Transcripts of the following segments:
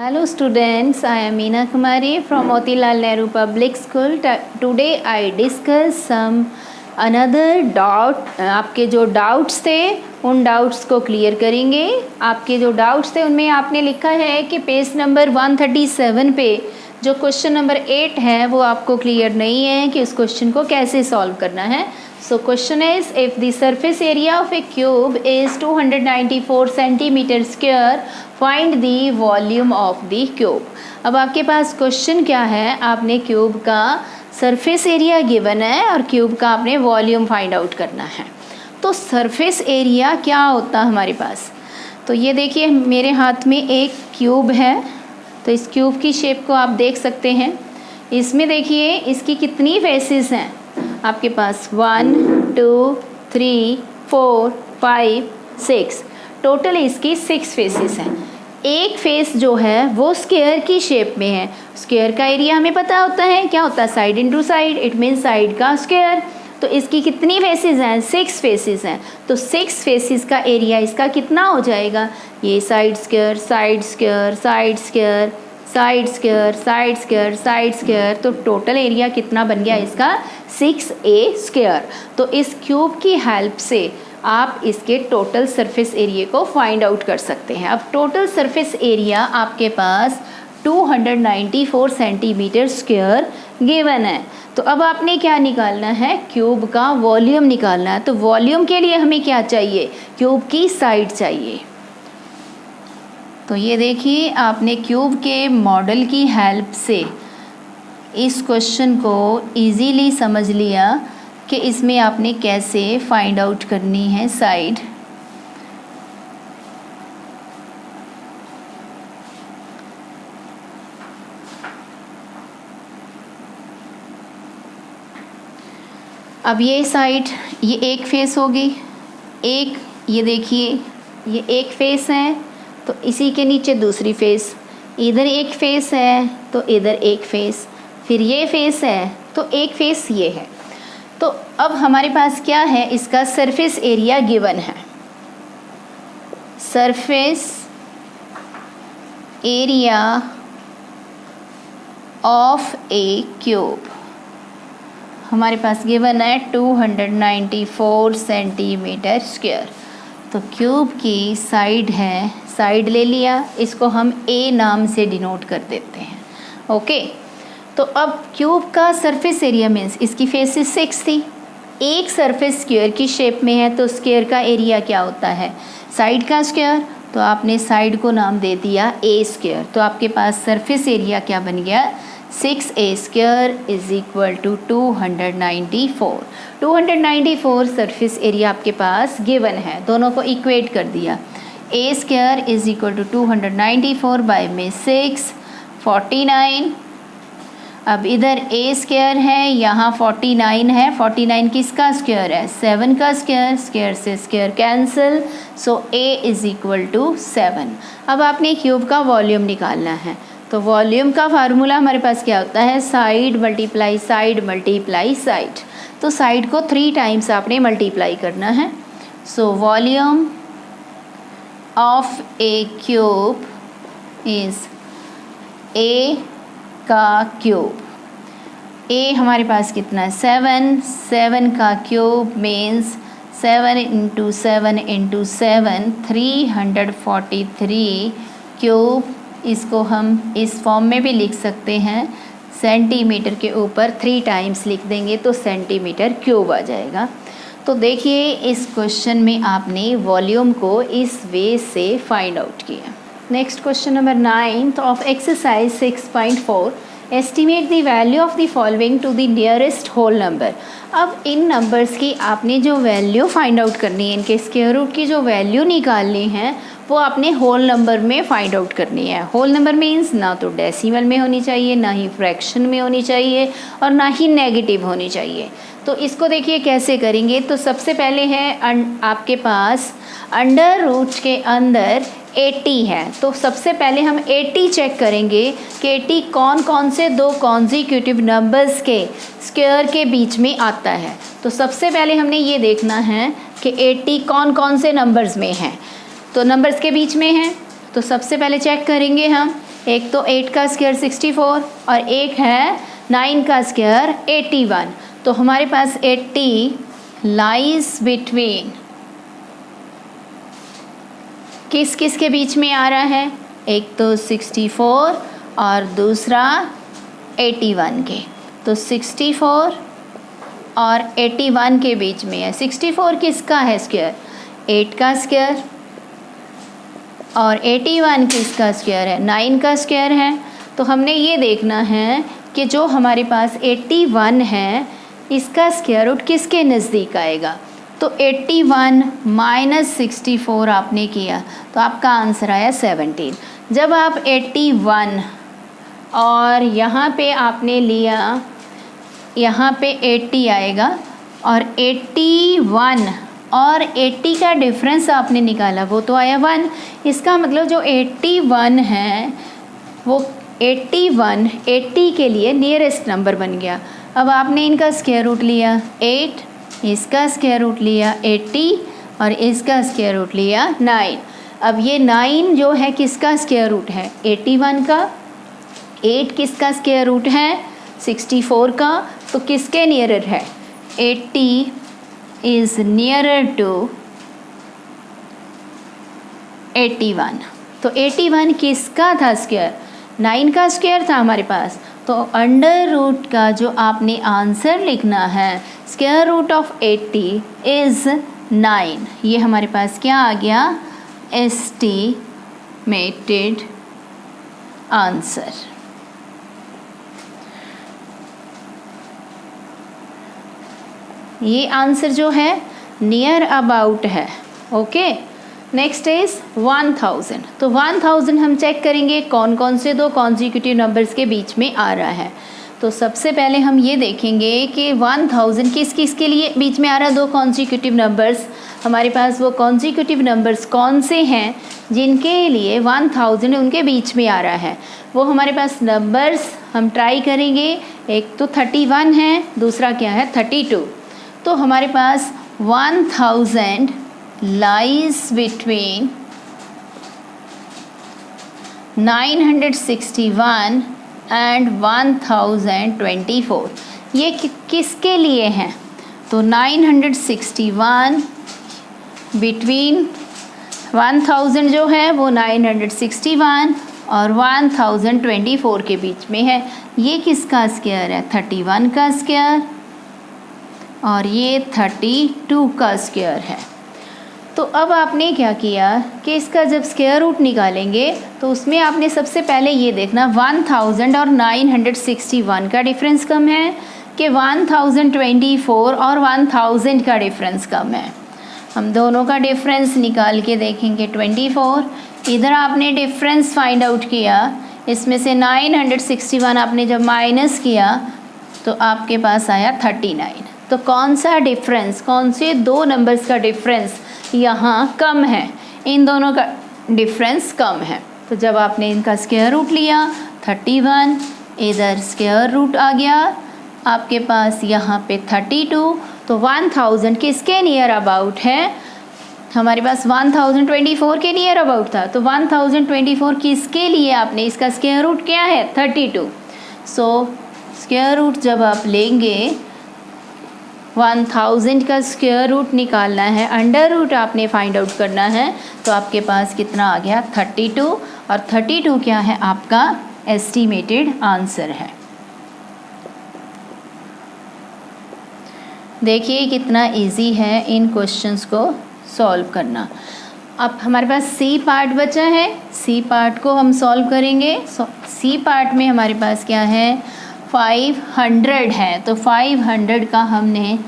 Hello students, I am Meena Kumari from Motilal Nehru Public School. Today I discuss some another doubt. आपके जो doubts थे उन doubts को clear करेंगे। आपके जो डाउट्स थे उनमें आपने लिखा है कि पेज नंबर 137 पे जो क्वेश्चन नंबर 8 है वो आपको क्लियर नहीं है कि उस क्वेश्चन को कैसे सॉल्व करना है। So question is, if the surface area of a cube is 294 centimeter square, find the volume of the cube. अब आपके पास क्वेश्चन क्या है, आपने क्यूब का सरफेस एरिया गिवन है और क्यूब का आपने वॉल्यूम फाइंड आउट करना है। तो सरफेस एरिया क्या होता है हमारे पास, तो ये देखिए मेरे हाथ में एक क्यूब है। तो इस क्यूब की शेप को आप देख सकते हैं। इसमें देखिए इसकी कितनी फेसेस हैं आपके पास, 1 2 3 4 5 6, टोटल इसकी 6 फेसेस हैं। एक फेस जो है वो स्क्वायर की शेप में है। स्क्वायर का एरिया हमें पता होता है क्या होता है, side into side, it means side का स्क्वायर। तो इसकी कितनी फेसेस हैं, 6 फेसेस हैं। तो 6 फेसेस का एरिया इसका कितना हो जाएगा, ये side square side square side square side square side square side square, तो टोटल एरिया कितना बन गया इसका, 6a स्क्वायर। तो इस क्यूब की हेल्प से आप इसके टोटल सरफेस एरिया को फाइंड आउट कर सकते हैं। अब टोटल सरफेस एरिया आपके पास 294 सेंटीमीटर स्क्वायर गिवन है। तो अब आपने क्या निकालना है, क्यूब का वॉल्यूम निकालना है। तो वॉल्यूम के लिए हमें क्या चाहिए, क्यूब की साइड चाहिए। तो ये देखिए आपने क्यूब के मॉडल की हेल्प से इस क्वेश्चन को इजीली समझ लिया कि इसमें आपने कैसे फाइंड आउट करनी है साइड। अब ये साइड, ये एक फेस होगी, एक ये देखिए ये एक फेस है, तो इसी के नीचे दूसरी फेस, इधर एक फेस है तो इधर एक फेस, फिर ये फेस है तो एक फेस ये है। तो अब हमारे पास क्या है, इसका सरफेस एरिया गिवन है। Surface area of A cube हमारे पास गिवन है 294 सेंटीमीटर स्क्वायर। तो क्यूब की साइड है, साइड ले लिया, इसको हम ए नाम से डिनोट कर देते हैं। ओके, तो अब क्यूब का सरफेस एरिया मीन्स इसकी फेसेस 6 थी, एक सरफेस स्क्वायर की शेप में है, तो स्क्वायर का एरिया क्या होता है, साइड का स्क्वायर। तो आपने साइड को नाम दे दिया ए स्क्वायर। तो आपके पास सरफेस एरिया क्या बन गया, 6a square is equal to 294। 294 surface area आपके पास गिवन है, दोनों को इक्वेट कर दिया। a square is equal to 294 by में 6 49। अब इधर a स्क्वायर है, यहाँ 49 है, 49 किसका स्क्वायर है, 7 का स्क्वायर, स्क्वायर से square cancel, so a is equal to 7। अब आपने क्यूब का वॉल्यूम निकालना है। तो वॉल्यूम का फार्मूला हमारे पास क्या होता है, side multiply side multiply side. तो साइड को 3 टाइम्स आपने मल्टीप्लाई करना है। So volume of A cube is a का क्यूब। ए हमारे पास कितना है, 7, 7 का cube means 7 into 7 into 7 343 cube. इसको हम इस फॉर्म में भी लिख सकते हैं, सेंटीमीटर के ऊपर 3 टाइम्स लिख देंगे तो सेंटीमीटर क्यूब आ जाएगा। तो देखिए इस क्वेश्चन में आपने वॉल्यूम को इस वे से फाइंड आउट किया। Next question number 9 of exercise 6.4, estimate the value of the following to the nearest whole number. अब इन नंबर्स की आपने जो वैल्यू फाइंड आउट करनी है, इनके स्क्वायर रूट की जो वैल्यू निकालनी है वो आपने होल नंबर में फाइंड आउट करनी है। होल नंबर मीन्स ना तो डेसिमल में होनी चाहिए, ना ही फ्रैक्शन में होनी चाहिए, और ना ही नेगेटिव होनी चाहिए। तो इसको देखिए कैसे करेंगे। तो सबसे पहले है आपके पास अंडर रूट के अंदर 80 है। तो सबसे पहले हम 80 चेक करेंगे कि 80 कौन कौन से दो कॉन्जिक्यूटिव नंबर्स के स्क्वायर के बीच में आता है। तो सबसे पहले हमने ये देखना है कि 80 कौन कौन से नंबर्स में है। तो नंबर्स के बीच में है, तो सबसे पहले चेक करेंगे हम एक तो 8 का स्क्वायर 64 और एक है 9 का स्क्वायर 81। तो हमारे पास 80 लाइज बिटवीन किस किस के बीच में आ रहा है, एक तो 64 और दूसरा 81 के। तो 64 और 81 के बीच में है। 64 किसका है स्क्वायर, 8 का स्क्वायर, और 81 किसका स्क्वायर है, 9 का स्क्वायर है। तो हमने ये देखना है कि जो हमारे पास 81 है इसका स्क्वायर रूट किसके नज़दीक आएगा। तो 81 माइनस 64 आपने किया तो आपका आंसर आया 17। जब आप 81 और यहाँ पे आपने लिया, यहाँ पे 80 आएगा और 81 और 80 का डिफरेंस आपने निकाला वो तो आया 1। इसका मतलब जो 81 है वो 81 80 के लिए नियरेस्ट नंबर बन गया। अब आपने इनका स्क्वायर रूट लिया 8, इसका स्क्वायर रूट लिया 80 और इसका स्क्वायर रूट लिया 9। अब ये 9 जो है किसका स्क्वायर रूट है, 81 का। 8 किसका स्क्वायर रूट है, 64 का। तो किसके नियरर है, 80 इज़ नियरर टू 81। तो 81 किसका था स्क्वायर, 9 का स्क्वायर था हमारे पास। तो अंडर रूट का जो आपने आंसर लिखना है, स्क्वायर रूट ऑफ 80 इज़ 9। ये हमारे पास क्या आ गया, एस्टिमेटेड आंसर। ये आंसर जो है नियर अबाउट है। Okay, next is 1000। तो 1000 हम चेक करेंगे कौन कौन से दो कॉन्जिक्यूटिव नंबर्स के बीच में आ रहा है। तो सबसे पहले हम ये देखेंगे कि 1000 किस किस के लिए बीच में आ रहा है, दो कॉन्जिक्यूटिव नंबर्स। हमारे पास वो कॉन्जिक्यूटिव नंबर्स कौन से हैं जिनके लिए 1000 उनके बीच में आ रहा है। वो हमारे पास नंबर्स हम ट्राई करेंगे। एक तो 31 है, दूसरा क्या है 32। तो हमारे पास 1000 lies between 961 and 1024। ये किसके लिए हैं, तो 961 बिटवीन 1000 जो है वो 961 और 1024 के बीच में है। ये किसका स्क्वायर है, 31 का स्क्वायर और ये 32 का स्क्वायर है। तो अब आपने क्या किया कि इसका जब स्क्वायर रूट निकालेंगे तो उसमें आपने सबसे पहले ये देखना 1000 और 961 का डिफरेंस कम है कि 1024 और 1000 का डिफरेंस कम है। हम दोनों का डिफरेंस निकाल के देखेंगे 24। इधर आपने डिफरेंस फाइंड आउट किया, इसमें से 961 आपने जब माइनस किया तो आपके पास आया 39। तो कौन सा डिफरेंस, कौन से दो नंबर्स का डिफरेंस यहाँ कम है, इन दोनों का डिफरेंस कम है। तो जब आपने इनका स्क्वायर रूट लिया 31, इधर स्क्वायर रूट आ गया आपके पास यहाँ पे 32। तो 1000 किसके नियर अबाउट है, हमारे पास 1024 के नियर अबाउट था। तो 1024 किसके लिए आपने, इसका स्क्वायर रूट क्या है 32। सो स्क्वायर रूट जब आप लेंगे 1000 का स्क्वायर रूट निकालना है, अंडर रूट आपने फाइंड आउट करना है। तो आपके पास कितना आ गया 32 और 32 क्या है आपका एस्टिमेटेड आंसर है। देखिए कितना इजी है इन क्वेश्चंस को सॉल्व करना। अब हमारे पास सी पार्ट बचा है, सी पार्ट को हम सॉल्व करेंगे। सी पार्ट में हमारे पास क्या है 500 है। तो 500 का हमने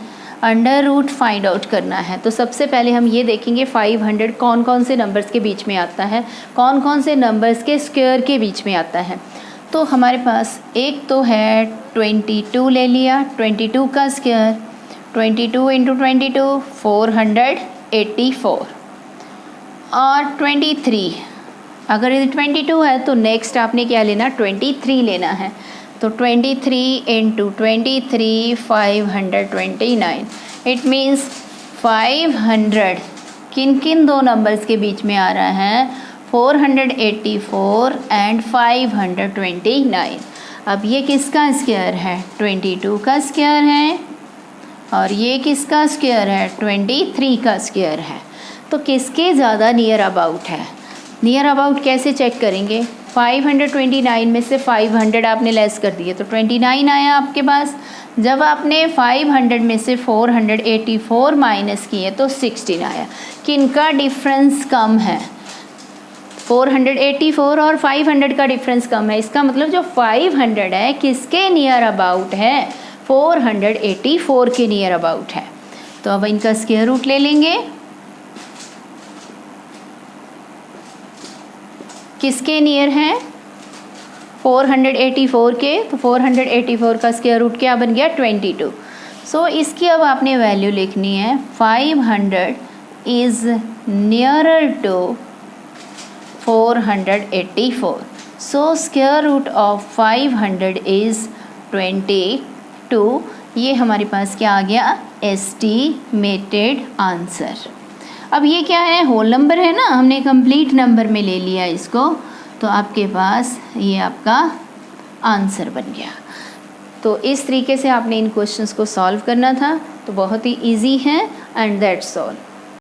अंडर रूट फाइंड आउट करना है। तो सबसे पहले हम ये देखेंगे 500 कौन कौन से नंबर्स के बीच में आता है, कौन कौन से नंबर्स के स्क्वायर के बीच में आता है। तो हमारे पास एक तो है 22 ले लिया, 22 का स्क्वायर 22 इंटू 22 484 और 23। अगर ये 22 है तो नेक्स्ट आपने क्या लेना 23 लेना है। तो 23 इंटू 23 529। इट मीन्स 500 किन किन दो नंबर्स के बीच में आ रहा है, 484 एंड 529। अब ये किसका स्क्वायर है? 22 का स्क्वायर है, और ये किसका स्क्वायर है? 23 का स्क्वायर है। तो किसके ज़्यादा नियर अबाउट है? नियर अबाउट कैसे चेक करेंगे? 529 में से 500 आपने लेस कर दिए तो 29 आया आपके पास। जब आपने 500 में से 484 माइनस किए तो 16 आया। किनका डिफरेंस कम है? 484 और 500 का डिफरेंस कम है। इसका मतलब जो 500 है किसके नियर अबाउट है? 484 के नियर अबाउट है। तो अब इनका स्क्वायर रूट ले लेंगे। किसके नियर है? 484 के। तो 484 का स्क्वायर रूट क्या बन गया? 22। सो इसकी अब आपने वैल्यू लिखनी है 500 is nearer to 484। So square root of 500 is 22। ये हमारे पास क्या आ गया? Estimated answer. अब ये क्या है? होल नंबर है ना, हमने कंप्लीट नंबर में ले लिया इसको, तो आपके पास ये आपका आंसर बन गया। तो इस तरीके से आपने इन क्वेश्चंस को सॉल्व करना था। तो बहुत ही इजी है एंड दैट्स ऑल।